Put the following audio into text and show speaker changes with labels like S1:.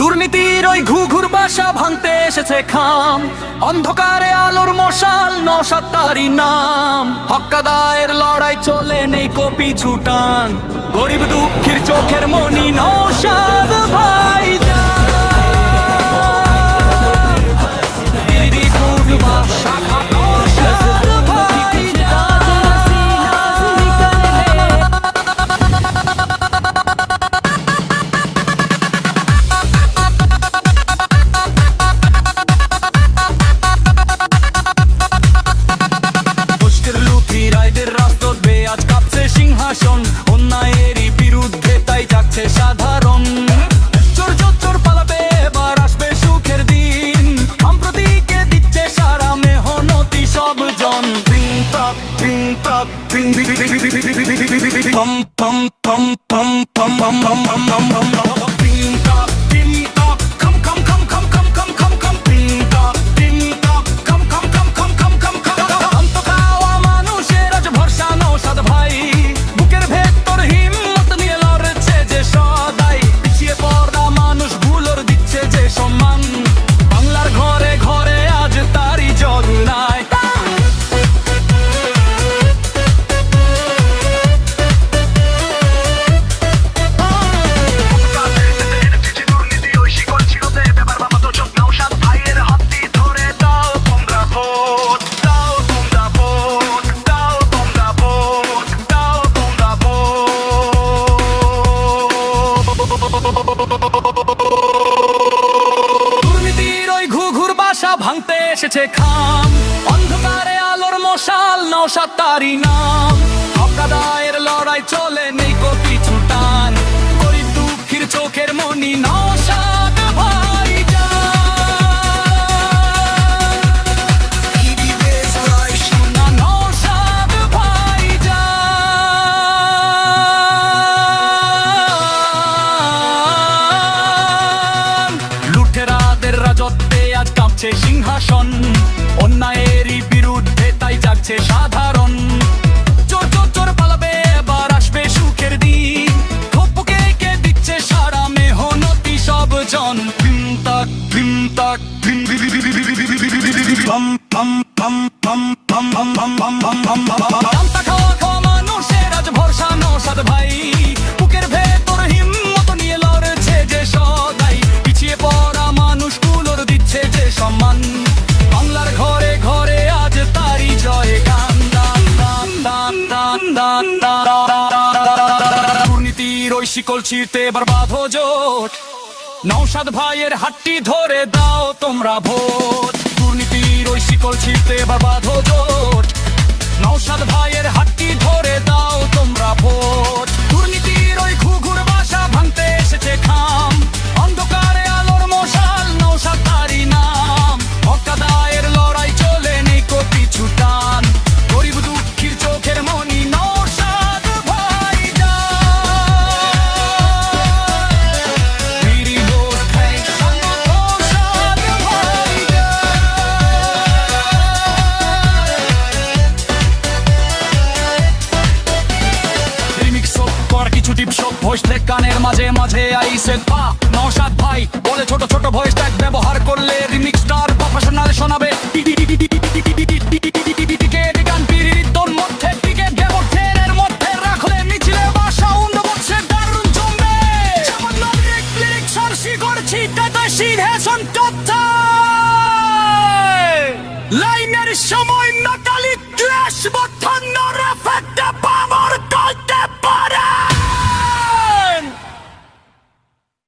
S1: দুর্নীতির ওই ঘুঘুর বাসা ভাঙতে এসেছে খাম, অন্ধকারে আলোর মশাল নওশাদ তারই নাম। হক আদায়ের লড়াই চলে নেই কপি ছুটান, গরিব দুঃখীর চোখের মনি নওশাদ ভাইজান। সিংহাসন অন্যায়েরই বিরুদ্ধে তাই যাচ্ছে সাধারণ। চোর চোর চোর পালাবে, এবার আসবে সুখের দিন। সাম্প্রতিকে দিচ্ছে সারা মেহনতি সব জন। দুর্নীতির ওই ঘুঘুর বাসা ভাঙতে এসেছে খাম, অন্ধকারে আলোর মশাল নওশাদ তারই নাম। হক আদায়ের লড়াই চলে নেই কপি ছুটান, গরিব দুঃখীর চোখের মনি নওশাদ ভাইজান। নওশাদ ভাইজান। লুটেরাদের রাজত্বে আজ কাঁপছে সিংহাসন, অন্যায়েরই বিরুদ্ধে তাই যাচ্ছে সাধারণ। চোর চোর চোর পালাবে, এবার আসবে সুখের দিন। ধোপকে কে দিচ্ছে সারা মেহনতি সব জন। তাক তাক খাওয়া খাওয়া মানুষের আজ ভরসা নওশাদ ভাই। বুকের ভেতর হিম্মত নিয়ে লড়ছে যে সদাই, পিছিয়ে পড়া মানুষগুলোর দিচ্ছে যে সম্মান। বাংলার ঘরে ঘরে আজ তারই জয় গান। দুর্নীতির ওই শিকল ছিঁড়তে এবার বাঁধো জোট, নওশাদ ভাইয়ের হাতটি ধরে দাও তোমরা ভোট। দুর্নীতির ওই শিকল ছিঁড়তে এবার বাঁধো জোট, নওশাদ ভাইয়ের হাতটি ধরে দাও তোমরা ভোট। দুর্নীতির ওই ঘুঘুর বাসা ভাঙতে এসেছে খাম, অন্ধকারে আলোর মশাল নওশাদ তারই নাম। হক আদায়ের লড়াই চলে নেই কপি ছুটান, গরিব দুঃখীর চোখের মনি নওশাদ ভয়েসের কানের মাঝে মাঝে আইসে পা। নওশাদ ভাই বলে ছোট ছোট ভয়েস ট্যাগ ব্যবহার করলে রিমিক্সটার প্রফেশনাল শোনাবে। লাইনের সময় নাটালি ক্লাশ বন্ধ।